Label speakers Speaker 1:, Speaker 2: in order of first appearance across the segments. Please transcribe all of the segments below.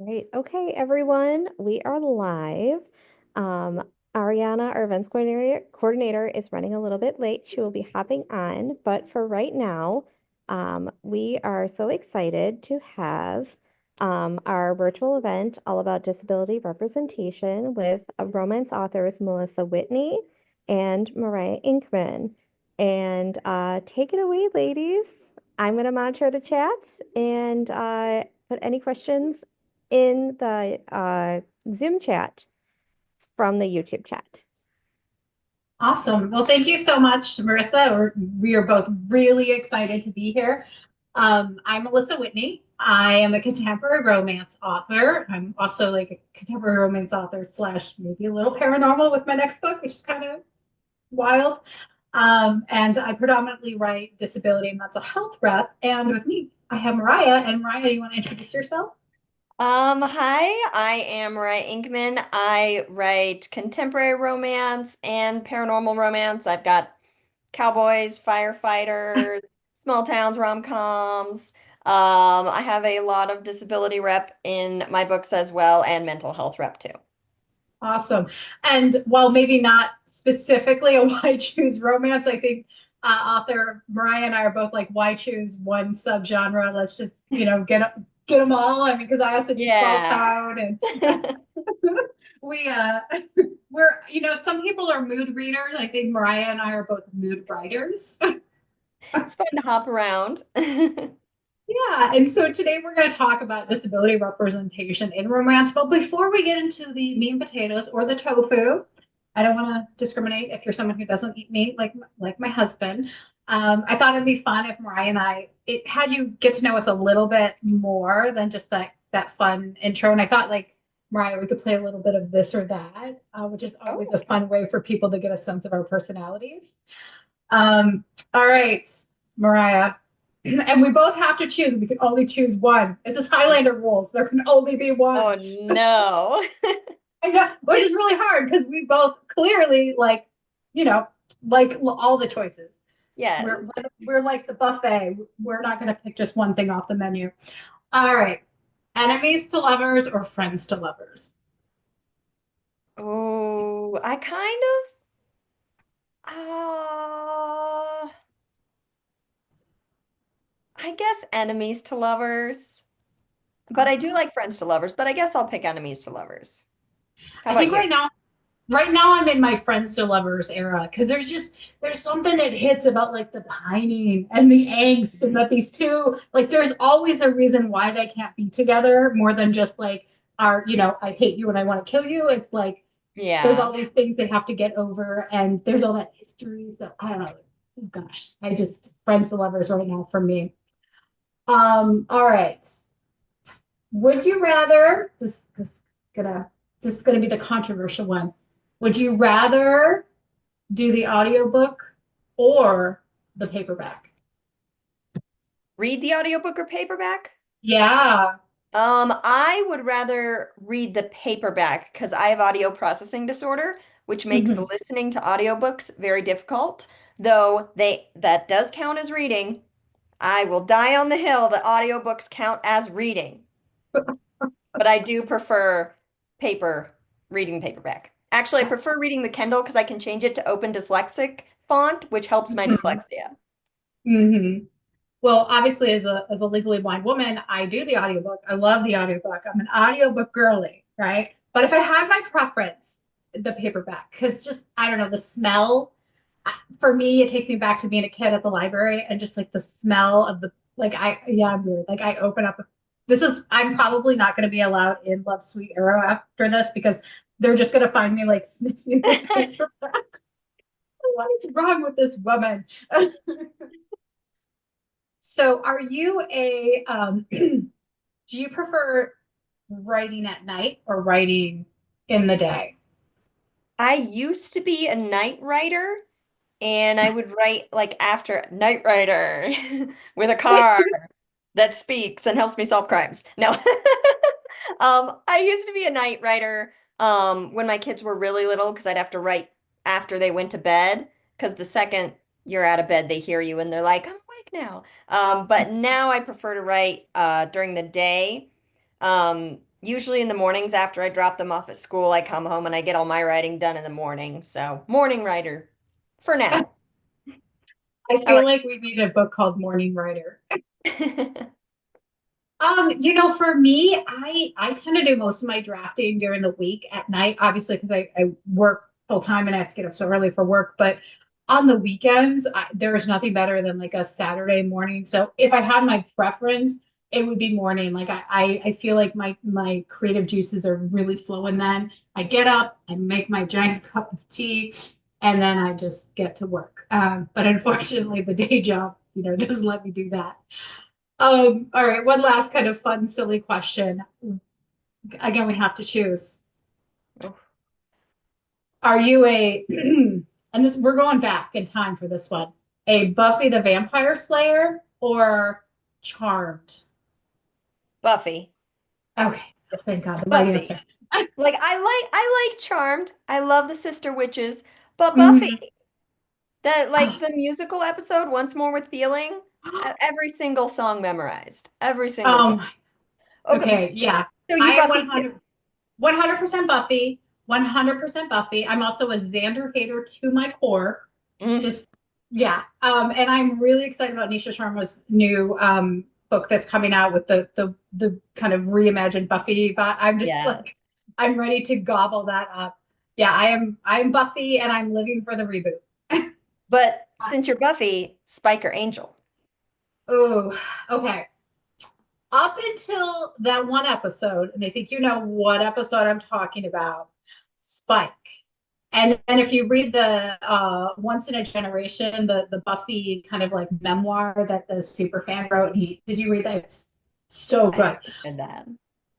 Speaker 1: Right. Okay, everyone, we are live. Um, Ariana, our events coordinator, is running a little bit late. She will be hopping on, but for right now, we are so excited to have our virtual event all about disability representation with romance authors Melissa Whitney and Mariah Inkman. And take it away, ladies. I'm going to monitor the chat and put any questions in the Zoom chat from the YouTube chat.
Speaker 2: Awesome. Well, thank you so much, Marissa. We are both really excited to be here. I'm Melissa Whitney. I am a contemporary romance author. I'm also like a contemporary romance author slash maybe a little paranormal with my next book, which is kind of wild. And I predominantly write disability and mental health rep. And with me, I have Mariah. And Mariah, you want to introduce yourself?
Speaker 3: Hi, I am Mariah Inkman. I write contemporary romance and paranormal romance. I've got cowboys, firefighters, small towns, rom-coms. I have a lot of disability rep in my books as well, and mental health rep too.
Speaker 2: Awesome. And while maybe not specifically a why choose romance, I think author Mariah and I are both like, why choose one subgenre? Let's just, get them all. I mean, because I also do small
Speaker 3: Yeah.
Speaker 2: town and we we're, some people are mood readers. I think Mariah and I are both mood writers.
Speaker 3: It's fun to hop around.
Speaker 2: Yeah, and so today we're going to talk about disability representation in romance. But before we get into the meat and potatoes or the tofu, I don't want to discriminate if you're someone who doesn't eat meat like my husband. I thought it'd be fun if Mariah and it had you get to know us a little bit more than just that fun intro. And I thought like Mariah, we could play a little bit of this or that, which is always
Speaker 3: Oh,
Speaker 2: a fun way for people to get a sense of our personalities. Um, all right, Mariah. And we both have to choose. We can only choose one. This is Highlander rules. There can only be one.
Speaker 3: oh no.
Speaker 2: I know, which is really hard because we both clearly you know, like all the choices. We're
Speaker 3: Yes.
Speaker 2: we're like the buffet. We're not going to pick just one thing off the menu. All right. Enemies to lovers or friends to lovers?
Speaker 3: Oh, I kind of, I guess enemies to lovers. But I do like friends to lovers, but I guess I'll pick enemies to lovers. How
Speaker 2: I
Speaker 3: about
Speaker 2: think
Speaker 3: you?
Speaker 2: right now I'm in my friends to lovers era because there's something that hits about like the pining and the angst and that these two like there's always a reason why they can't be together more than just like I hate you and I want to kill you. It's like there's
Speaker 3: Yeah.
Speaker 2: all these things they have to get over and there's all that history that I don't know. Oh gosh, I just friends to lovers right now for me. All right. Would you rather gonna this is gonna be the controversial one. Would you rather do the audiobook or the paperback?
Speaker 3: Read the audiobook or paperback?
Speaker 2: Yeah.
Speaker 3: I would rather read the paperback because I have audio processing disorder, which makes
Speaker 2: Mhm.
Speaker 3: listening to audiobooks very difficult. Though that does count as reading. I will die on the hill that audiobooks count as reading. But I do prefer paper, reading paperback. Actually, I prefer reading the Kindle because I can change it to open dyslexic font, which helps my
Speaker 2: Mhm.
Speaker 3: dyslexia.
Speaker 2: Mhm. Well, obviously, as a legally blind woman, I do the audiobook. I love the audiobook. I'm an audiobook girly, right? But if I had my preference, the paperback, because just I don't know, the smell for me, it takes me back to being a kid at the library and just like the smell of the like I'm weird. Like I open up I'm probably not going to be allowed in Love Sweet Arrow after this because they're just going to find me like sniffing the paperbacks. What is wrong with this woman? So, are you do you prefer writing at night or writing in the day?
Speaker 3: I used to be a night writer, and I would write like after Night Writer with a car that speaks and helps me solve crimes. No. I used to be a night writer when my kids were really little because I'd have to write after they went to bed because the second you're out of bed, they hear you and they're like, I'm awake now. But now I prefer to write during the day. Um, Usually in the mornings after I drop them off at school, I come home and I get all my writing done in the morning. So, morning writer for now.
Speaker 2: I
Speaker 3: How
Speaker 2: feel like we need a book called Morning Writer.
Speaker 3: about
Speaker 2: For me, I tend to do most of my drafting during the week at night, obviously because I work full time and I have to get up so early for work. But on the weekends, there is nothing better than like a Saturday morning. So if I had my preference, it would be morning. Like I feel like my creative juices are really flowing then. I get up, I make my giant cup of tea, and then I just get to work. But unfortunately, the day job, doesn't let me do that. All right, one last kind of fun, silly question. Again, we have to choose.
Speaker 3: Oh,
Speaker 2: Are you a, and this, we're going back in time for this one, a Buffy the Vampire Slayer or Charmed?
Speaker 3: Buffy.
Speaker 2: Okay, thank God, the right
Speaker 3: Buffy.
Speaker 2: answer.
Speaker 3: Like I like Charmed. I love the Sister Witches, but Buffy,
Speaker 2: Mhm.
Speaker 3: that like
Speaker 2: Oh,
Speaker 3: the musical episode Once More with Feeling, every single song memorized. Every single song.
Speaker 2: um,
Speaker 3: Okay,
Speaker 2: okay, yeah.
Speaker 3: so
Speaker 2: I
Speaker 3: you
Speaker 2: am
Speaker 3: Buffy too.
Speaker 2: 100% Buffy, 100% Buffy. I'm also a Xander hater to my core.
Speaker 3: Mm,
Speaker 2: Just yeah. And I'm really excited about Nisha Sharma's new book that's coming out with the kind of reimagined Buffy. But I'm just
Speaker 3: yes.
Speaker 2: like I'm ready to gobble that up. Yeah, I'm Buffy and I'm living for the reboot.
Speaker 3: But since you're Buffy, Spike or Angel?
Speaker 2: Oh, okay. Up until that one episode, and I think you know what episode I'm talking about, Spike. And if you read the Once in a Generation, the Buffy kind of like memoir that the super fan wrote, did you read that? It's so
Speaker 3: I
Speaker 2: good.
Speaker 3: haven't read that.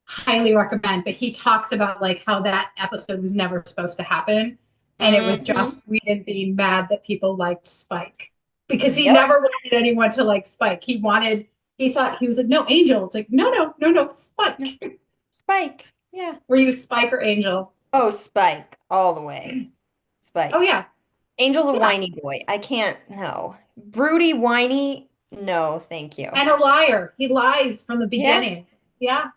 Speaker 2: Highly recommend. But he talks about like how that episode was never supposed to happen. And it was
Speaker 3: Hmm.
Speaker 2: just Whedon being mad that people liked Spike. Because he
Speaker 3: Yep.
Speaker 2: never wanted anyone to like Spike. He thought he was like, no, Angel. It's like, no, no, no, no,
Speaker 3: No.
Speaker 2: Spike.
Speaker 3: Spike. Yeah.
Speaker 2: Were you Spike or Angel?
Speaker 3: Oh, Spike, all the way.
Speaker 2: Oh
Speaker 3: Spike.
Speaker 2: yeah.
Speaker 3: Angel's a
Speaker 2: Yeah.
Speaker 3: whiny boy. I can't, no. Broody, whiny, no, thank you.
Speaker 2: And a liar. He lies from the
Speaker 3: Yeah,
Speaker 2: beginning. Yeah,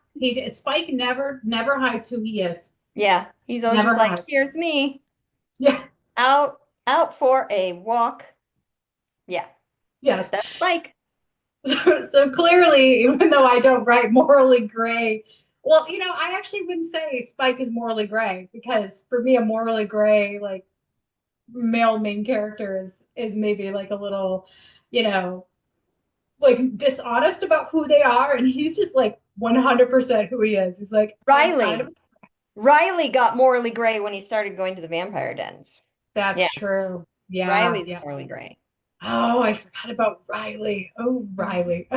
Speaker 2: Spike never hides who he is.
Speaker 3: yeah. He's always just
Speaker 2: Never
Speaker 3: like,
Speaker 2: hides.
Speaker 3: here's me,
Speaker 2: Yeah.
Speaker 3: out, out for a walk. Yeah,
Speaker 2: Yes.
Speaker 3: that's Spike.
Speaker 2: So clearly, even though I don't write morally gray, well, I actually wouldn't say Spike is morally gray because for me, a morally gray like male main character is maybe like a little, you know, like dishonest about who they are, and he's just like 100% who he is. He's like, I'm kind of
Speaker 3: Riley. Riley got morally gray when he started going to the vampire dens. Yeah,
Speaker 2: that's true. Yeah,
Speaker 3: Riley's
Speaker 2: yeah.
Speaker 3: morally gray.
Speaker 2: Oh, I forgot about Riley. Oh, Riley.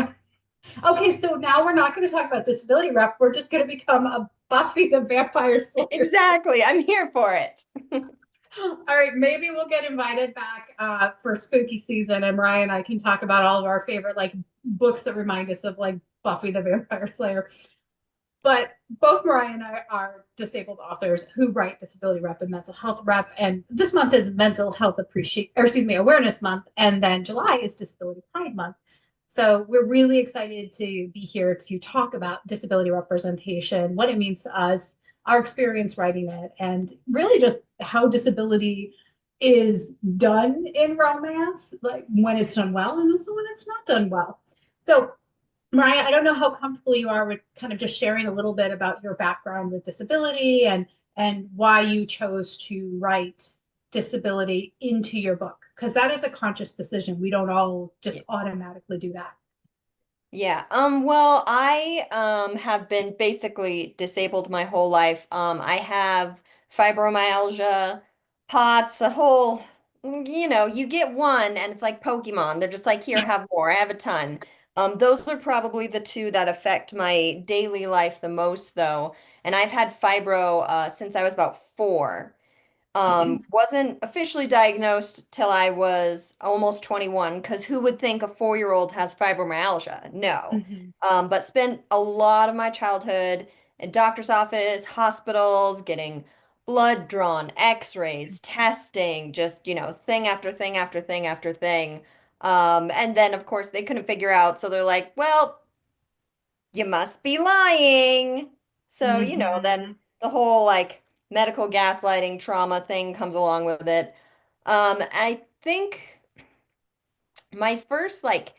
Speaker 2: Okay, so now we're not going to talk about disability rep. We're just going to become a Buffy the Vampire Slayer.
Speaker 3: Exactly. I'm here for it.
Speaker 2: All right, maybe we'll get invited back for spooky season, and Mariah and I can talk about all of our favorite like books that remind us of like Buffy the Vampire Slayer. But both Mariah and I are disabled authors who write disability rep and mental health rep. And this month is mental health awareness month. And then July is disability pride month. So we're really excited to be here to talk about disability representation, what it means to us, our experience writing it, and really just how disability is done in romance, like when it's done well and also when it's not done well. So Mariah, I don't know how comfortable you are with kind of just sharing a little bit about your background with disability and why you chose to write disability into your book, because that is a conscious decision. We don't all just automatically do that.
Speaker 3: Yeah. Well, I have been basically disabled my whole life. I have fibromyalgia, POTS, a whole, you get one and it's like Pokemon. They're just like, here, have more. I have a ton. Those are probably the two that affect my daily life the most, though. And I've had fibro since I was about 4. Wasn't officially diagnosed till I was almost 21, because who would think a 4-year-old has fibromyalgia? No.
Speaker 2: Mhm.
Speaker 3: But spent a lot of my childhood in doctor's office, hospitals, getting blood drawn, x-rays, testing, just, thing after thing after thing after thing. And then, of course, they couldn't figure out, so they're like, well, you must be lying. So, then the whole like medical gaslighting trauma thing comes along with it. I think my first like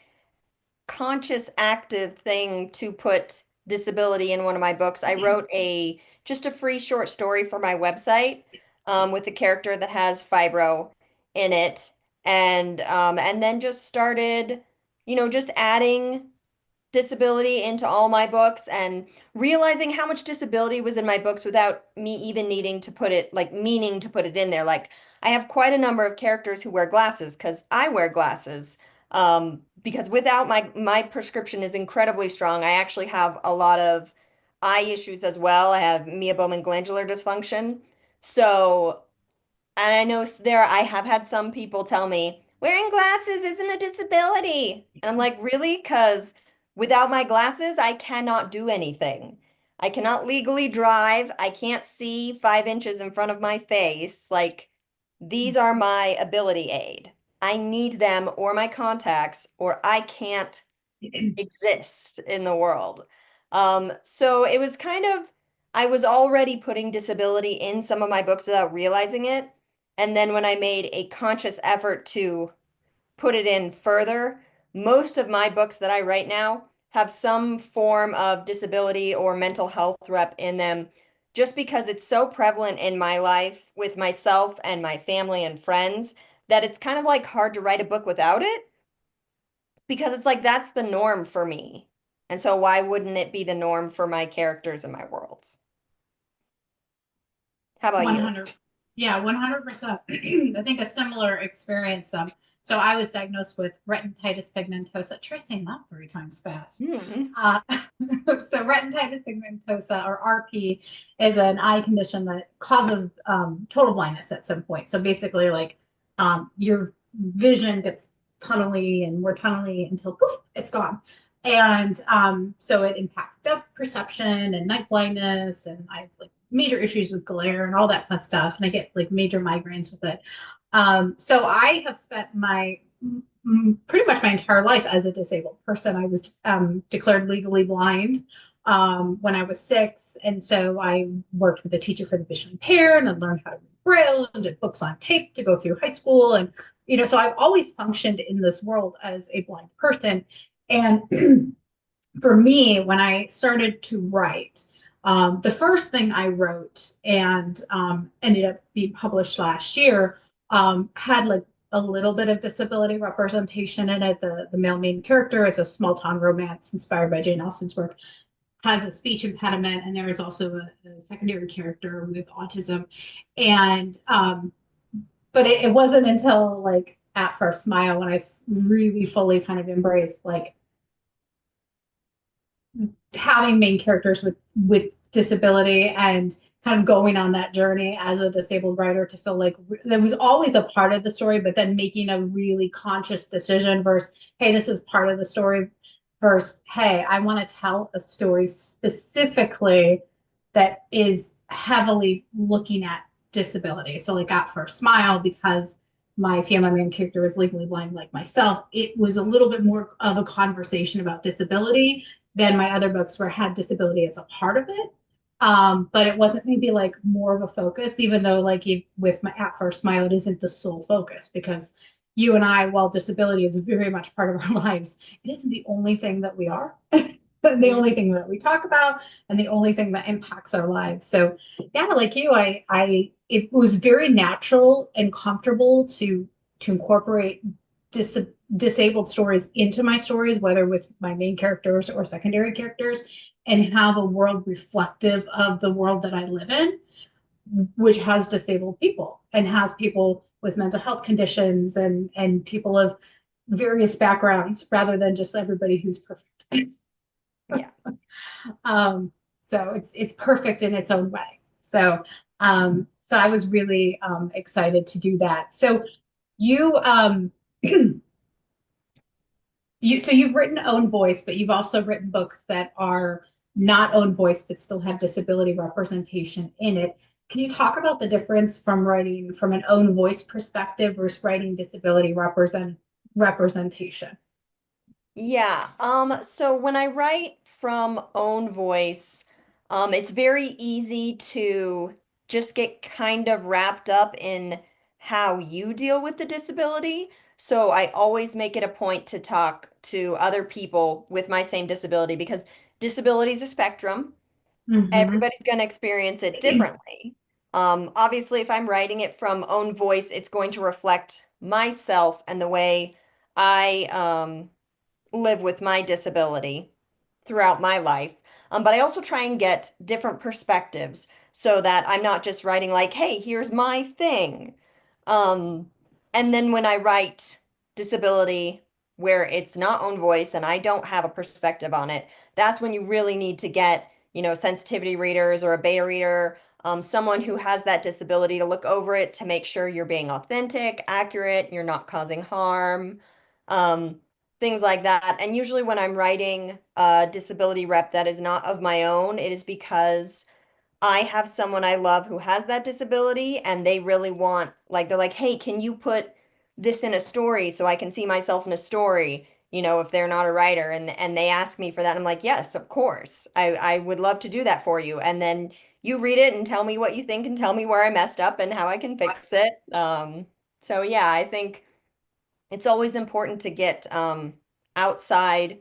Speaker 3: conscious active thing to put disability in one of my books. I wrote a just a free short story for my website with a character that has fibro in it, and then just started, just adding disability into all my books and realizing how much disability was in my books without me even needing to put it, like meaning to put it in there. Like I have quite a number of characters who wear glasses because I wear glasses. Because without my prescription is incredibly strong. I actually have a lot of eye issues as well. I have meibomian glandular dysfunction. So and I know there, I have had some people tell me, wearing glasses isn't a disability. And I'm like, really? Because without my glasses, I cannot do anything. I cannot legally drive. I can't see 5 inches in front of my face. Like, these are my ability aid. I need them or my contacts, or I can't exist in the world. So it was kind of, I was already putting disability in some of my books without realizing it. And then when I made a conscious effort to put it in further, most of my books that I write now have some form of disability or mental health rep in them, just because it's so prevalent in my life with myself and my family and friends that it's kind of like hard to write a book without it because it's like that's the norm for me. And so why wouldn't it be the norm for my characters and my worlds? How about you?
Speaker 2: 100. Yeah, 100%. I think a similar experience. So I was diagnosed with retinitis pigmentosa. Try saying that 3 times fast.
Speaker 3: Hmm.
Speaker 2: Uh, so retinitis pigmentosa, or RP, is an eye condition that causes total blindness at some point. So basically, like your vision gets tunnely and more tunnely until poof, it's gone. And so it impacts depth perception and night blindness, and I have like major issues with glare and all that fun stuff, and I get like major migraines with it. So I have spent my pretty much my entire life as a disabled person. I was declared legally blind when I was 6, and so I worked with a teacher for the visually impaired and learned how to read Braille and did books on tape to go through high school, and so I've always functioned in this world as a blind person. And for me, when I started to write, the first thing I wrote and ended up being published last year had like a little bit of disability representation in it. The male main character, it's a small town romance inspired by Jane Austen's work, has a speech impediment, and there is also a secondary character with autism. And but it wasn't until like At First Smile when I really fully kind of embraced like having main characters with disability and kind of going on that journey as a disabled writer to feel like there was always a part of the story, but then making a really conscious decision versus, hey, this is part of the story, versus, hey, I want to tell a story specifically that is heavily looking at disability. So like At First Smile, because my family main character is legally blind like myself, it was a little bit more of a conversation about disability than my other books where I had disability as a part of it. But it wasn't maybe like more of a focus, even though like with my At First Smile, it isn't the sole focus, because you and I, while disability is very much part of our lives, it isn't the only thing that we are. The only thing that we talk about and the only thing that impacts our lives. So yeah, like you, it was very natural and comfortable to incorporate disabled stories into my stories, whether with my main characters or secondary characters, and have a world reflective of the world that I live in, which has disabled people and has people with mental health conditions and people of various backgrounds, rather than just everybody who's perfect.
Speaker 3: Yeah.
Speaker 2: So it's perfect in its own way. So I was really excited to do that. So you you've written Own Voice, but you've also written books that are not Own Voice but still have disability representation in it. Can you talk about the difference from writing from an Own Voice perspective versus writing disability representation?
Speaker 3: Yeah. So when I write from own voice, It's very easy to just get kind of wrapped up in how you deal with the disability. So I always make it a point to talk to other people with my same disability because disability is a spectrum.
Speaker 2: Mm-hmm.
Speaker 3: Everybody's going to experience it differently. Obviously, if I'm writing it from own voice, it's going to reflect myself and the way I live with my disability throughout my life. But I also try and get different perspectives so that I'm not just writing like, hey, here's my thing. Um, and then when I write disability where it's not own voice and I don't have a perspective on it, that's when you really need to get, sensitivity readers or a beta reader, someone who has that disability to look over it to make sure you're being authentic, accurate, you're not causing harm. Um, Things like that. And usually when I'm writing a disability rep that is not of my own, it is because I have someone I love who has that disability and they really want, like, they're like, hey, can you put this in a story so I can see myself in a story? If they're not a writer and they ask me for that, I'm like, yes, of course. I would love to do that for you. And then you read it and tell me what you think and tell me where I messed up and how I can fix it. So yeah, I think it's always important to get outside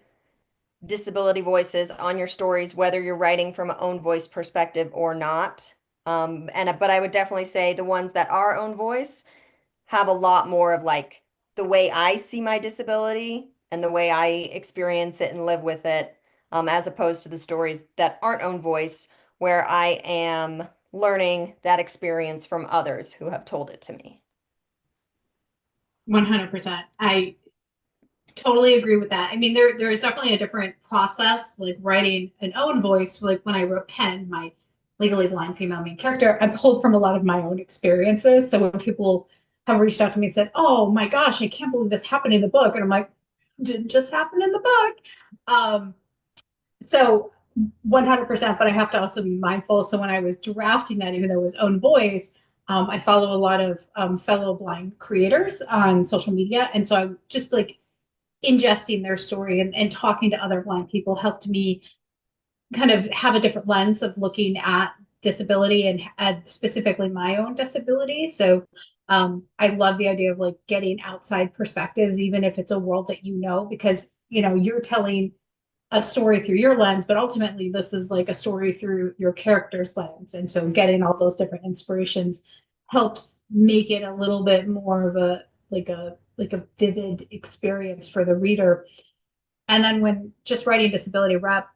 Speaker 3: disability voices on your stories, whether you're writing from an own voice perspective or not. But I would definitely say the ones that are own voice have a lot more of like the way I see my disability and the way I experience it and live with it, as opposed to the stories that aren't own voice, where I am learning that experience from others who have told it to me.
Speaker 2: 100%. I totally agree with that. I mean, there is definitely a different process, like writing an own voice. Like when I wrote Pen, my legally blind female main character, I pulled from a lot of my own experiences. So when people have reached out to me and said, "Oh my gosh, I can't believe this happened in the book," and I'm like, "Didn't just happen in the book." Um, so 100%, but I have to also be mindful. So when I was drafting that, even though it was own voice, I follow a lot of fellow blind creators on social media, and so I just like ingesting their story and talking to other blind people helped me kind of have a different lens of looking at disability and specifically my own disability. So I love the idea of like getting outside perspectives, even if it's a world that because you're telling a story through your lens, but ultimately this is like a story through your character's lens. And so getting all those different inspirations helps make it a little bit more of a like a vivid experience for the reader. And then when just writing disability rep,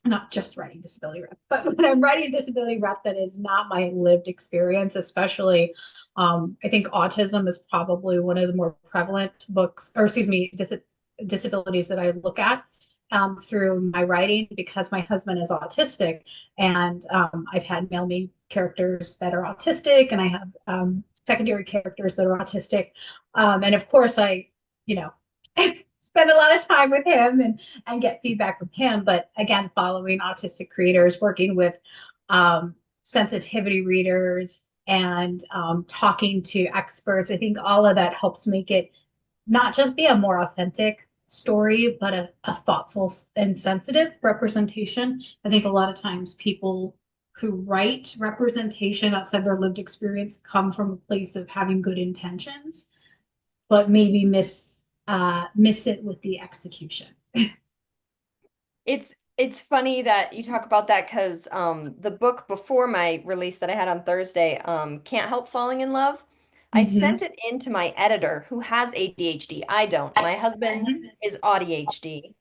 Speaker 2: not just writing disability rep, but when I'm writing disability rep that is not my lived experience, especially, I think autism is probably one of the more prevalent books, or excuse me, disabilities that I look at through my writing because my husband is autistic, and I've had male main characters that are autistic, and I have secondary characters that are autistic, and of course you know, spend a lot of time with him and get feedback from him. But again, following autistic creators, working with sensitivity readers, and talking to experts, I think all of that helps make it not just be a more authentic story, but a thoughtful and sensitive representation. I think a lot of times people who write representation outside their lived experience come from a place of having good intentions, but maybe miss it with the execution.
Speaker 3: It's funny that you talk about that because the book before my release that I had on Thursday, Can't Help Falling in Love, I
Speaker 2: Mm-hmm.
Speaker 3: sent it in to my editor who has ADHD. I don't. My husband is ADHD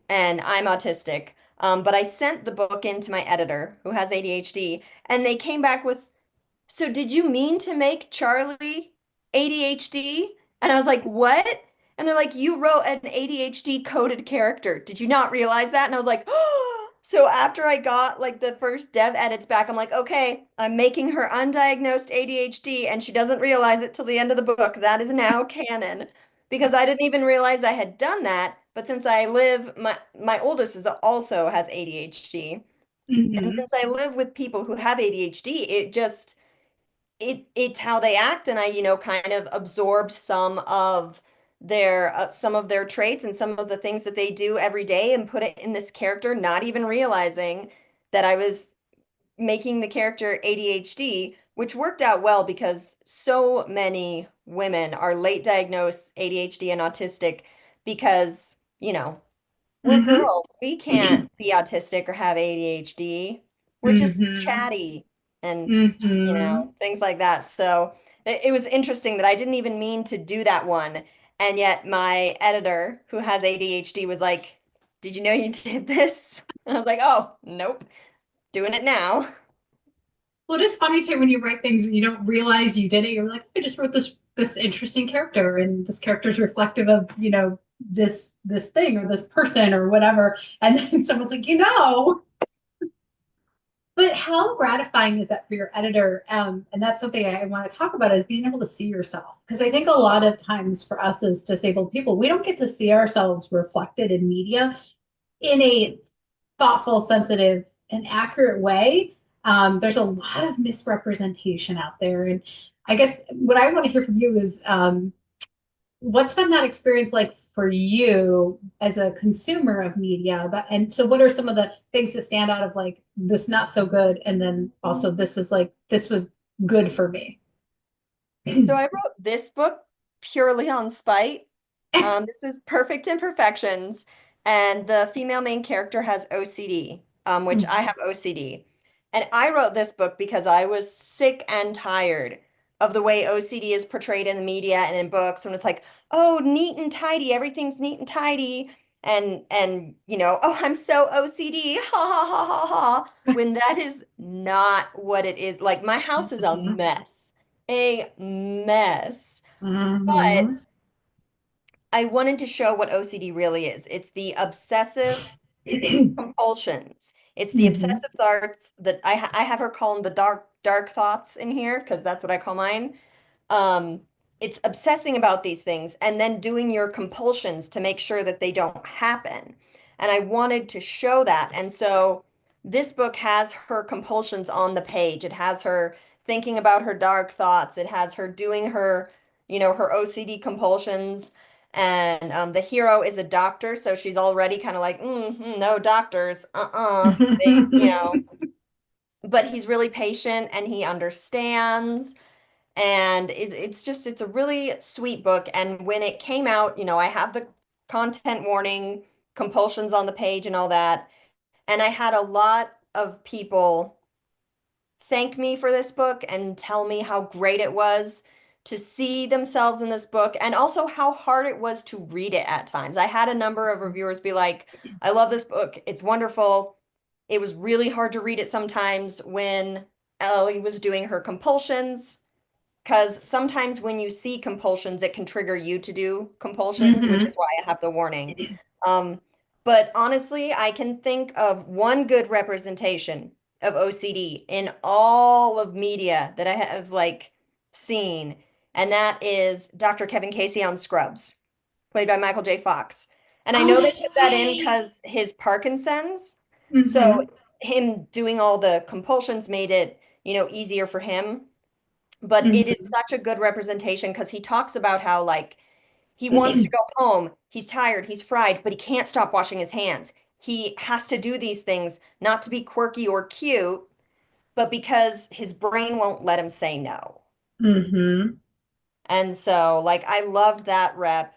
Speaker 3: and I'm autistic. But I sent the book in to my editor who has ADHD, and they came back with, so did you mean to make Charlie ADHD? And I was like, what? And they're like, you wrote an ADHD coded character. Did you not realize that? And I was like, oh. So after I got like the first dev edits back, I'm like, okay, I'm making her undiagnosed ADHD and she doesn't realize it till the end of the book. That is now canon because I didn't even realize I had done that. But since I live, my oldest is also has ADHD. And
Speaker 2: Mm-hmm.
Speaker 3: since I live with people who have ADHD, it's how they act, and I kind of absorbed some of their traits and some of the things that they do every day and put it in this character, not even realizing that I was making the character ADHD, which worked out well because so many women are late diagnosed ADHD and autistic because, we're
Speaker 2: Mm-hmm.
Speaker 3: girls. We can't be autistic or have ADHD. We're just
Speaker 2: Mm-hmm.
Speaker 3: chatty and,
Speaker 2: Mm-hmm.
Speaker 3: things like that. So it was interesting that I didn't even mean to do that one. And yet my editor, who has ADHD, was like, "Did you know you did this?" And I was like, "Oh, nope, doing it now."
Speaker 2: Well, it is funny too when you write things and you don't realize you did it. You're like, I just wrote this interesting character, and this character is reflective of, this thing or this person or whatever. And then someone's like, but how gratifying is that for your editor? And that's something I want to talk about is being able to see yourself. Because I think a lot of times for us as disabled people, we don't get to see ourselves reflected in media in a thoughtful, sensitive, and accurate way. There's a lot of misrepresentation out there. And I guess what I want to hear from you is what's been that experience like for you as a consumer of media? And so what are some of the things that stand out of like this not so good? And then also this was good for me.
Speaker 3: So I wrote this book purely on spite. This is Perfect Imperfections, and the female main character has OCD, which I have OCD. And I wrote this book because I was sick and tired of the way OCD is portrayed in the media and in books, when it's like, oh, neat and tidy, everything's neat and tidy. Oh, I'm so OCD, ha ha ha ha ha, when that is not what it is. Like my house is a mess, a mess. But
Speaker 2: Mm-hmm.
Speaker 3: I wanted to show what OCD really is. It's the obsessive compulsions. It's the
Speaker 2: Mm-hmm.
Speaker 3: obsessive thoughts that I have her call them the dark thoughts in here because that's what I call mine. Um, it's obsessing about these things and then doing your compulsions to make sure that they don't happen. And I wanted to show that. And so this book has her compulsions on the page. It has her thinking about her dark thoughts. It has her doing her OCD compulsions. And the hero is a doctor, so she's already kind of like, no doctors, but he's really patient and he understands. And it's a really sweet book. And when it came out, I have the content warning, compulsions on the page and all that. And I had a lot of people thank me for this book and tell me how great it was to see themselves in this book and also how hard it was to read it at times. I had a number of reviewers be like, I love this book. It's wonderful. It was really hard to read it sometimes when Ellie was doing her compulsions. Because sometimes when you see compulsions, it can trigger you to do compulsions, which
Speaker 2: Mm-hmm.
Speaker 3: is why I have the warning. Um, but honestly, I can think of one good representation of OCD in all of media that I have like seen, and that is Dr. Kevin Casey on Scrubs, played by Michael J. Fox. And I
Speaker 2: Oh,
Speaker 3: know they
Speaker 2: that's
Speaker 3: put that in
Speaker 2: right.
Speaker 3: because his Parkinson's. So
Speaker 2: Mm-hmm.
Speaker 3: him doing all the compulsions made it, easier for him. But it is
Speaker 2: Mm-hmm.
Speaker 3: such a good representation because he talks about how, like, he wants to go home, he's tired, he's fried, but he can't stop washing his hands. He has to do these things not to be quirky or cute, but because his brain won't let him say no.
Speaker 2: Mm-hmm.
Speaker 3: And so, like, I loved that rep.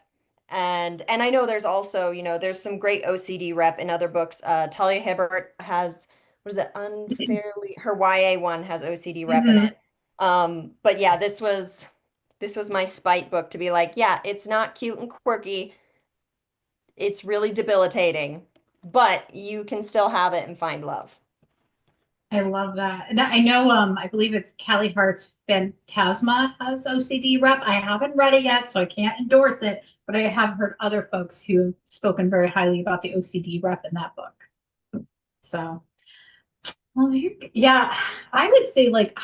Speaker 3: And I know there's also, there's some great OCD rep in other books. Talia Hibbert has, what is it, Unfairly, her YA one has OCD rep in
Speaker 2: Mm-hmm.
Speaker 3: it. But yeah, this was my spite book to be like, yeah, it's not cute and quirky. It's really debilitating, but you can still have it and find love.
Speaker 2: I love that. And I know, I believe it's Callie Hart's Phantasma has OCD rep. I haven't read it yet, so I can't endorse it, but I have heard other folks who have spoken very highly about the OCD rep in that book. So, well, yeah, I would say like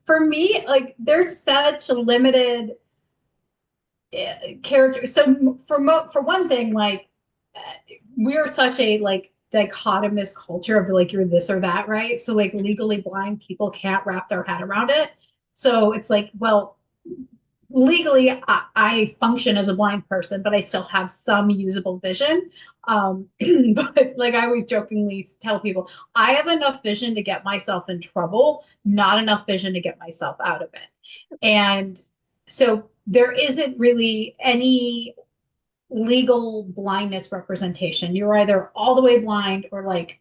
Speaker 2: for me, like there's such a limited character. So for one thing, like uh, we're such a like dichotomous culture of like you're this or that, right? So like legally blind people can't wrap their head around it. So it's like, well, legally I function as a blind person, but I still have some usable vision. But like I always jokingly tell people, I have enough vision to get myself in trouble, not enough vision to get myself out of it. And so there isn't really any legal blindness representation. You're either all the way blind or like,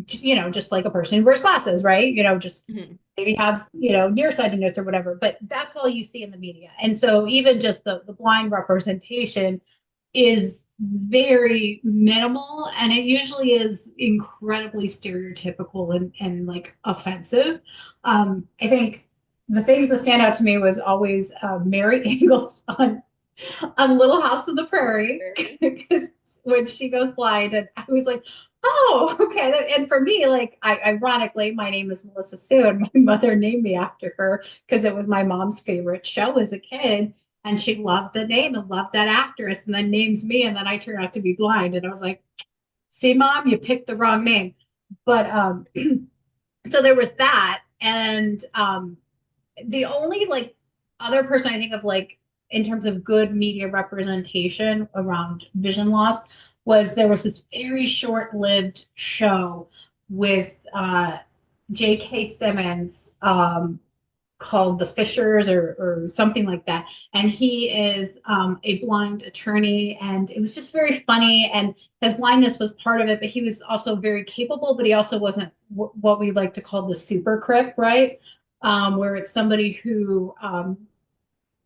Speaker 2: just like a person who wears glasses, right? Just
Speaker 3: Mhm.
Speaker 2: maybe have, nearsightedness or whatever, but that's all you see in the media. And so even just the blind representation is very minimal, and it usually is incredibly stereotypical and like offensive. I think the things that stand out to me was always Mary Ingalls on Little House on the Prairie, because when she goes blind, and I was like, oh, okay. And for me, like, ironically, my name is Melissa Sue, and my mother named me after her because it was my mom's favorite show as a kid. And she loved the name and loved that actress, and then names me, and then I turned out to be blind. And I was like, see, mom, you picked the wrong name. But so there was that. And the only like other person I think of like in terms of good media representation around vision loss was there was this very short-lived show with J.K. Simmons called The Fishers or something like that. And he is a blind attorney, and it was just very funny. And his blindness was part of it, but he was also very capable, but he also wasn't what we like to call the super crip, right? Where it's somebody who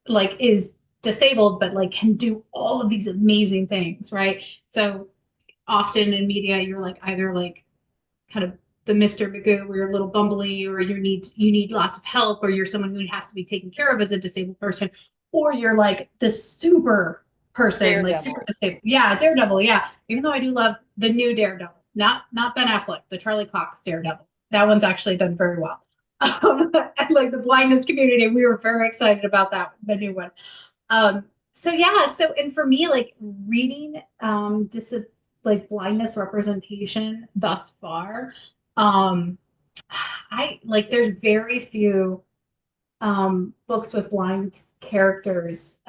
Speaker 2: like is disabled, but like can do all of these amazing things, right? So often in media, you're like either like kind of the Mr. Magoo where you're a little bumbly or you need lots of help or you're someone who has to be taken care of as a disabled person, or you're like the super person, like super
Speaker 3: Daredevil.
Speaker 2: disabled. Yeah, Daredevil, yeah. Even though I do love the new Daredevil, not Ben Affleck, the Charlie Cox Daredevil. That one's actually done very well. And like the blindness community, we were very excited about that, the new one. So yeah, so and for me, like reading like blindness representation thus far, um, I like there's very few books with blind characters,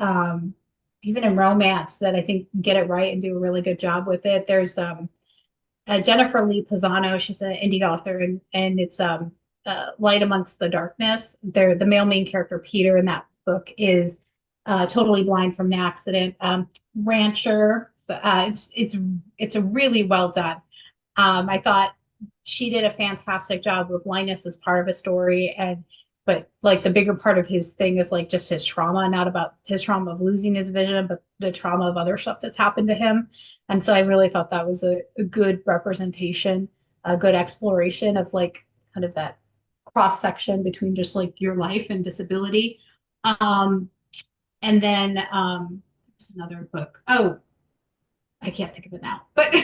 Speaker 2: even in romance that I think get it right and do a really good job with it. There's Jennifer Lee Pisano, she's an indie author, and it's Light Amongst the Darkness. The male main character Peter in that book is totally blind from an accident. Rancher. So it's a really well done. I thought she did a fantastic job where blindness is part of a story, and but like the bigger part of his thing is like just his trauma, not about his trauma of losing his vision, but the trauma of other stuff that's happened to him. And so I really thought that was a good representation, a good exploration of like kind of that cross section between just like your life and disability. Um, and then there's another book. Oh, I can't think of it now, but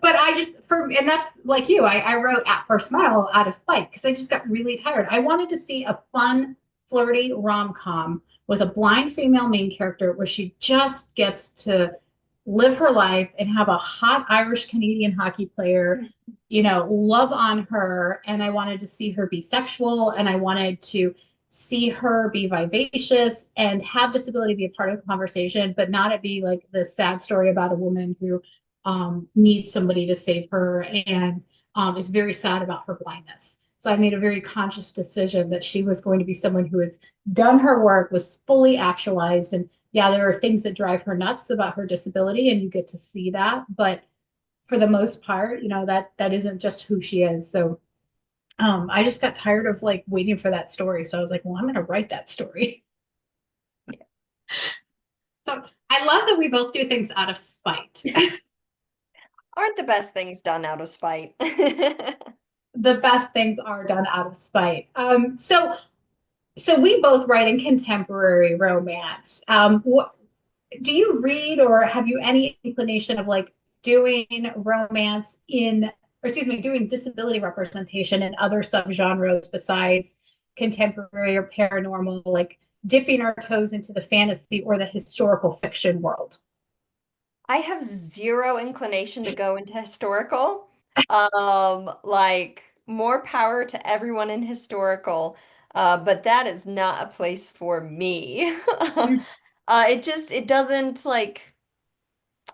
Speaker 2: but I just and that's like you. I wrote At First Smile out of spite because I just got really tired. I wanted to see a fun, flirty rom-com with a blind female main character where she just gets to live her life and have a hot Irish Canadian hockey player, love on her. And I wanted to see her be sexual, and I wanted to see her be vivacious and have disability be a part of the conversation, but not it be like the sad story about a woman who needs somebody to save her and is very sad about her blindness. So I made a very conscious decision that she was going to be someone who has done her work, was fully actualized. And yeah, there are things that drive her nuts about her disability, and you get to see that. But for the most part, that isn't just who she is. So I just got tired of like waiting for that story. So I was like, well, I'm going to write that story. So I love that we both do things out of spite.
Speaker 3: Aren't the best things done out of spite?
Speaker 2: The best things are done out of spite. So we both write in contemporary romance. What do you read, or have you any inclination of like doing romance or excuse me, doing disability representation in other subgenres besides contemporary or paranormal, like dipping our toes into the fantasy or the historical fiction world?
Speaker 3: I have zero inclination to go into historical. Like more power to everyone in historical. But that is not a place for me.
Speaker 2: Mm,
Speaker 3: It doesn't like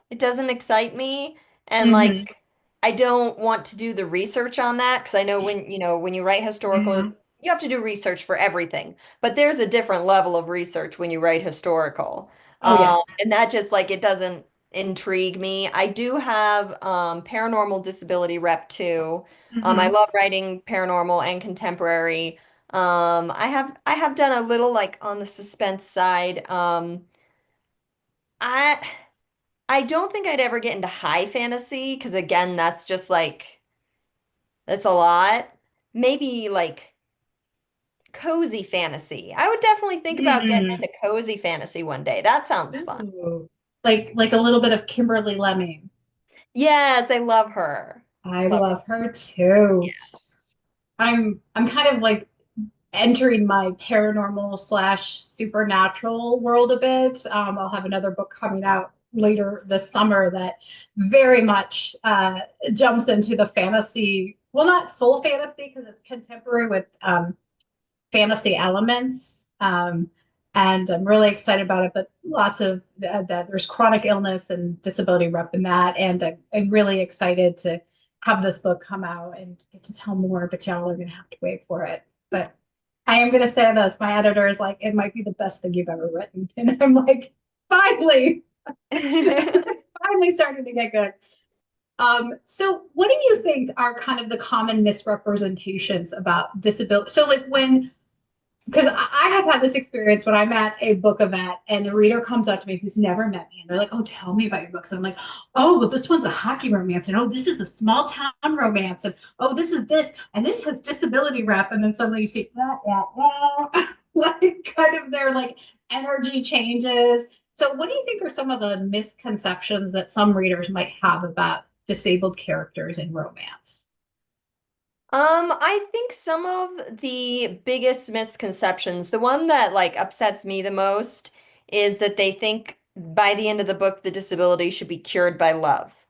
Speaker 3: it doesn't excite me, and
Speaker 2: mhm,
Speaker 3: like I don't want to do the research on that because I know when you write historical,
Speaker 2: mhm.
Speaker 3: you have to do research for everything. But there's a different level of research when you write historical.
Speaker 2: Oh yeah.
Speaker 3: And that just like it doesn't intrigue me. I do have paranormal disability rep too. I
Speaker 2: Mhm.
Speaker 3: love writing paranormal and contemporary. I have done a little like on the suspense side. I I don't think I'd ever get into high fantasy because again, that's just like that's a lot. Maybe like cozy fantasy. I would definitely think about getting
Speaker 2: Mm.
Speaker 3: into cozy fantasy one day. That sounds fun.
Speaker 2: Ooh. Like a little bit of Kimberly Lemming.
Speaker 3: Yes, I love her.
Speaker 2: I
Speaker 3: Love
Speaker 2: love her too.
Speaker 3: yes.
Speaker 2: I'm kind of like entering my paranormal slash supernatural world a bit. I'll have another book coming out later this summer that very much jumps into the fantasy. Well, not full fantasy because it's contemporary with fantasy elements. And I'm really excited about it, but lots of that there's chronic illness and disability rep in that. And I'm really excited to have this book come out and get to tell more, but y'all are going to have to wait for it. But I am going to say this. My editor is like, it might be the best thing you've ever written. And I'm like, finally, finally starting to get good. So what do you think are kind of the common misrepresentations about disability? So like when because I have had this experience when I'm at a book event and a reader comes up to me who's never met me and they're like, "Oh, tell me about your books." And I'm like, "Oh, well, this one's a hockey romance, and oh, this is a small town romance, and oh, this is this, and this has disability rep." And then suddenly you see, like, kind of their like energy changes. So, what do you think are some of the misconceptions that some readers might have about disabled characters in romance?
Speaker 3: I think some of the biggest misconceptions, the one that like upsets me the most is that they think by the end of the book the disability should be cured by love,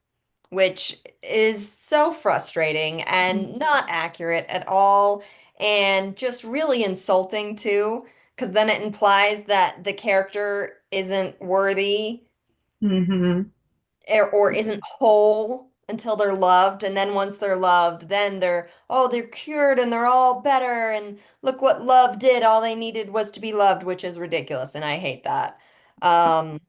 Speaker 3: which is so frustrating and not accurate at all and just really insulting too, because then it implies that the character isn't worthy
Speaker 2: Mm-hmm.
Speaker 3: or isn't whole until they're loved, and then once they're loved then they're cured and they're all better and look what love did, all they needed was to be loved, which is ridiculous and I hate that. um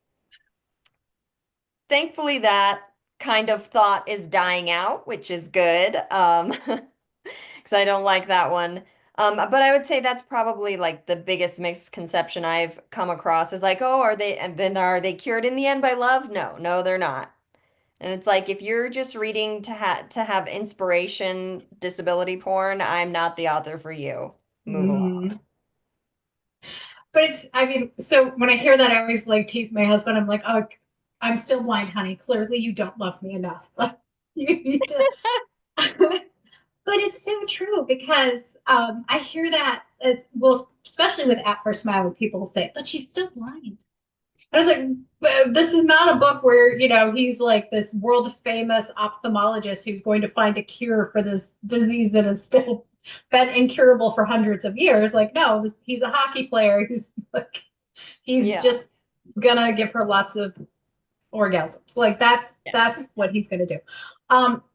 Speaker 3: Thankfully that kind of thought is dying out, which is good. Because I don't like that one. But I would say that's probably like the biggest misconception I've come across is like, oh, are they cured in the end by love? No, no, they're not. And it's like if you're just reading to have inspiration disability porn, I'm not the author for you. Move along.
Speaker 2: Mm-hmm. But it's, I mean, so when I hear that, I always like tease my husband. I'm like, oh, I'm still blind, honey. Clearly, you don't love me enough. Like, you need to. But it's so true because I hear that as well, especially with At First Smile, when people say, but she's still blind. I was like, but this is not a book where, he's like this world famous ophthalmologist who's going to find a cure for this disease that has still been incurable for hundreds of years. Like, no, he's a hockey player. He's like, he's
Speaker 3: Yeah.
Speaker 2: just gonna give her lots of orgasms. Like that's what he's gonna do.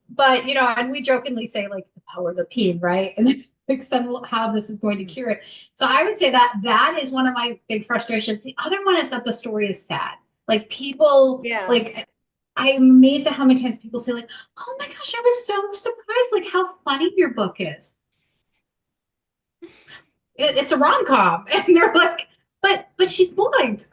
Speaker 2: But and we jokingly say like the power of the peen, right? And extend how this is going to cure it. So I would say that is one of my big frustrations. The other one is that the story is sad. Like people
Speaker 3: Yeah.
Speaker 2: like I'm amazed at how many times people say like, "Oh my gosh, I was so surprised! Like how funny your book is." It's a rom com, and they're like, "But she's blind."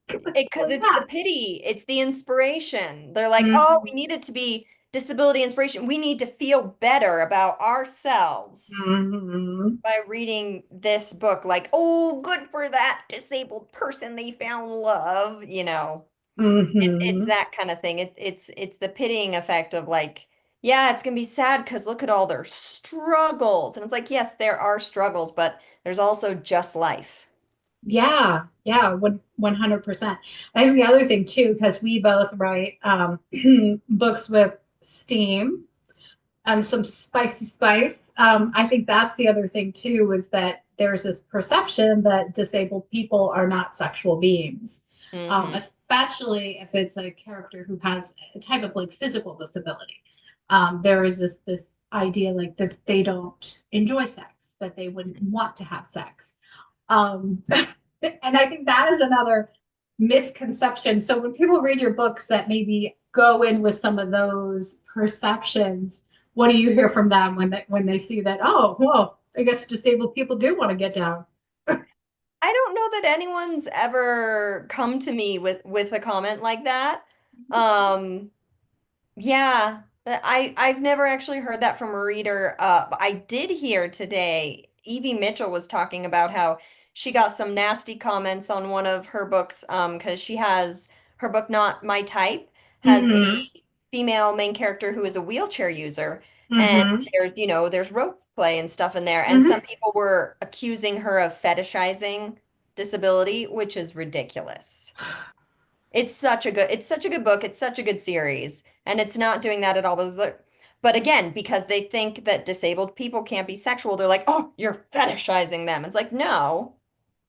Speaker 3: Because
Speaker 2: What's
Speaker 3: it's the
Speaker 2: that?
Speaker 3: pity, it's the inspiration. They're like, oh, we
Speaker 2: Mm-hmm.
Speaker 3: need it to be disability inspiration. We need to feel better about ourselves
Speaker 2: Mm-hmm.
Speaker 3: by reading this book. Like, oh, good for that disabled person. They found love, It's
Speaker 2: Mm-hmm.
Speaker 3: that kind of thing. It's the pitying effect of like, yeah, it's gonna be sad because look at all their struggles. And it's like, yes, there are struggles, but there's also just life.
Speaker 2: Yeah, yeah, 100%. I think the other thing too, because we both write books with steam and some spicy spice. I think that's the other thing too, is that there's this perception that disabled people are not sexual beings,
Speaker 3: Hmm.
Speaker 2: especially if it's a character who has a type of like physical disability. There is this idea like that they don't enjoy sex, that they wouldn't want to have sex. And I think that is another misconception. So when people read your books that maybe go in with some of those perceptions, what do you hear from them when they see that, oh, well, I guess disabled people do want to get down?
Speaker 3: I don't know that anyone's ever come to me with a comment like that. Um, yeah, I've never actually heard that from a reader. But I did hear today Evie Mitchell was talking about how she got some nasty comments on one of her books, because she has her book Not My Type has a
Speaker 2: Mm-hmm.
Speaker 3: female main character who is a wheelchair user, and
Speaker 2: Mm-hmm.
Speaker 3: there's rope play and stuff in there, and some
Speaker 2: Mm-hmm.
Speaker 3: people were accusing her of fetishizing disability, which is ridiculous. It's such a good book. It's such a good series. And it's not doing that at all. But again, because they think that disabled people can't be sexual, they're like, oh, you're fetishizing them. It's like, no,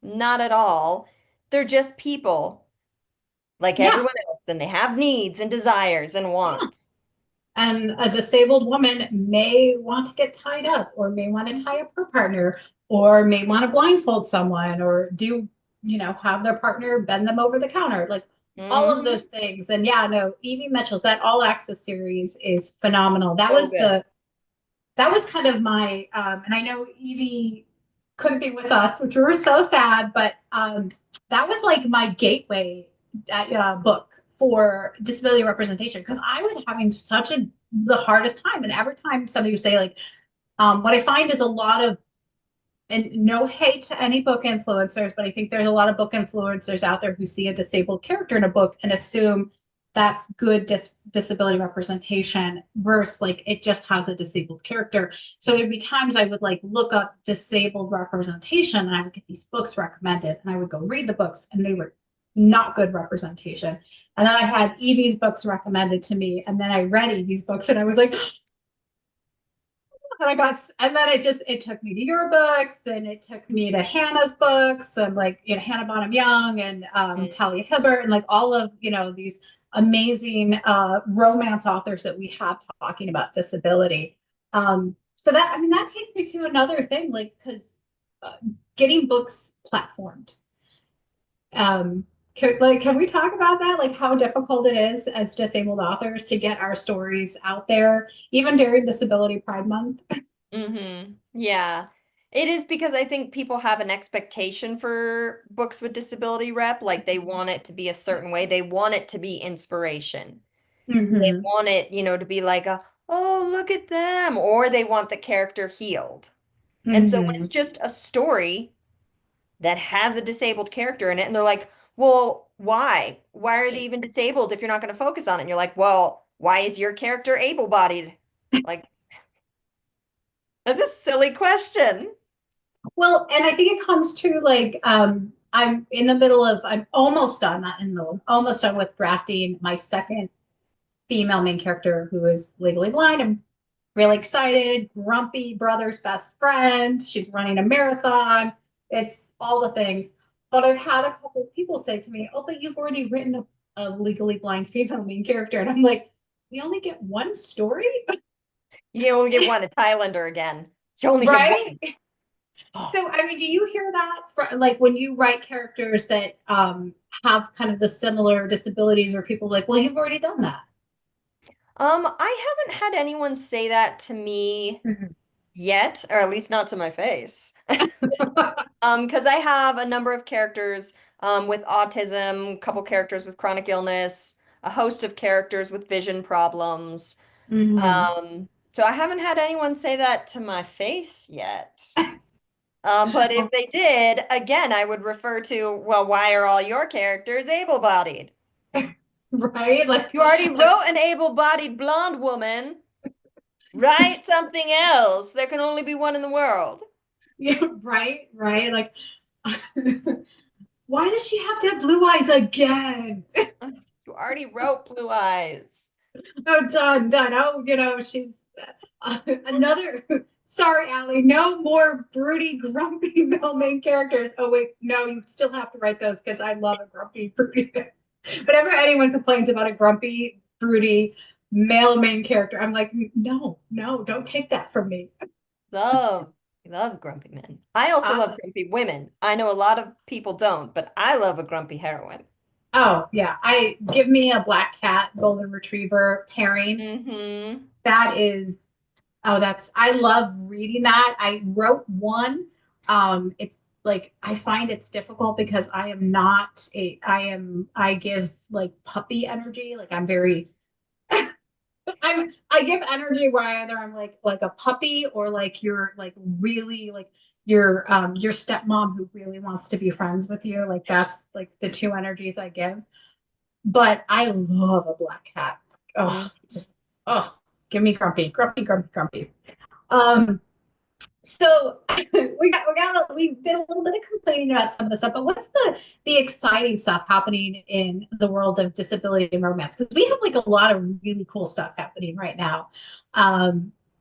Speaker 3: not at all. They're just people like
Speaker 2: Yeah.
Speaker 3: everyone else, and they have needs and desires and
Speaker 2: Yeah.
Speaker 3: wants.
Speaker 2: And a disabled woman may want to get tied up, or may want to tie up her partner, or may want to blindfold someone, or do, have their partner bend them over the counter. Like all of those
Speaker 3: Hmm.
Speaker 2: things. And yeah, no, Evie Mitchell's that All Access series is phenomenal.
Speaker 3: So good.
Speaker 2: That was kind of my and I know Evie couldn't be with us, which we were so sad, but that was like my gateway book for disability representation, because I was having the hardest time. And every time somebody would say like, what I find is a lot of, and no hate to any book influencers, but I think there's a lot of book influencers out there who see a disabled character in a book and assume that's good disability representation versus like it just has a disabled character. So there'd be times I would like look up disabled representation and I would get these books recommended and I would go read the books and they were not good representation. And then I had Evie's books recommended to me and then I read Evie's books and I was like, and then it took me to your books and it took me to Hannah's books and like, Hannah Bonham Young and Talia Hibbert and like all of, these amazing romance authors that we have talking about disability. So that, I mean, that takes me to another thing, like, because uh, getting books platformed. Can we talk about that? Like how difficult it is as disabled authors to get our stories out there, even during Disability Pride Month?
Speaker 3: Yeah. It is because I think people have an expectation for books with disability rep. Like they want it to be a certain way. They want it to be inspiration. They
Speaker 2: Mm-hmm.
Speaker 3: want it, to be like oh, look at them. Or they want the character healed. And so when
Speaker 2: Mm-hmm.
Speaker 3: it's just a story that has a disabled character in it, and they're like, well, why? Why are they even disabled if you're not going to focus on it? And you're like, well, why is your character able-bodied? Like, that's a silly question.
Speaker 2: Well, and I think it comes to like I'm almost done, not in the middle, almost done with drafting my second female main character who is legally blind. I'm really excited. Grumpy brother's best friend. She's running a marathon. It's all the things. But I've had a couple of people say to me, "Oh, but you've already written a legally blind female main character," and I'm like, "We only get one story,
Speaker 3: You only get one, it's Highlander again. You only get
Speaker 2: right?"
Speaker 3: one. Oh.
Speaker 2: So, I mean, do you hear that like when you write characters that have kind of the similar disabilities, or people like, well, you've already done that?
Speaker 3: I haven't had anyone say that to me
Speaker 2: Mhm.
Speaker 3: yet, or at least not to my face. Because I have a number of characters with autism, a couple characters with chronic illness, a host of characters with vision problems.
Speaker 2: Mhm.
Speaker 3: So I haven't had anyone say that to my face yet. But if they did, again, I would refer to, well, why are all your characters able-bodied?
Speaker 2: Right?
Speaker 3: You already wrote an able-bodied blonde woman. Write something else. There can only be one in the world.
Speaker 2: Yeah, right, right. Like, why does she have to have blue eyes again?
Speaker 3: You already wrote Blue Eyes.
Speaker 2: Oh, done, done. Oh, she's another. Sorry, Allie, no more broody, grumpy male main characters. Oh wait, no, you still have to write those because I love a grumpy, broody. Whenever anyone complains about a grumpy, broody male main character, I'm like, no, no, don't take that from me.
Speaker 3: Love, love grumpy men. I also love
Speaker 2: Uh,
Speaker 3: grumpy women. I know a lot of people don't, but I love a grumpy heroine.
Speaker 2: oh yeah, I give me a black cat, golden retriever pairing.
Speaker 3: Mm-hmm.
Speaker 2: That is, oh, that's, I love reading that. I wrote one. It's like I find it's difficult because I am not a, I give like puppy energy. Like I'm very, I give energy where either I'm like a puppy or like you're like really like your stepmom who really wants to be friends with you. Like that's like the two energies I give. But I love a black cat. Oh, just oh, give me grumpy, grumpy, grumpy, grumpy. Um, so we did a little bit of complaining about some of the stuff, but what's the exciting stuff happening in the world of disability and romance? Because we have like a lot of really cool stuff happening right now.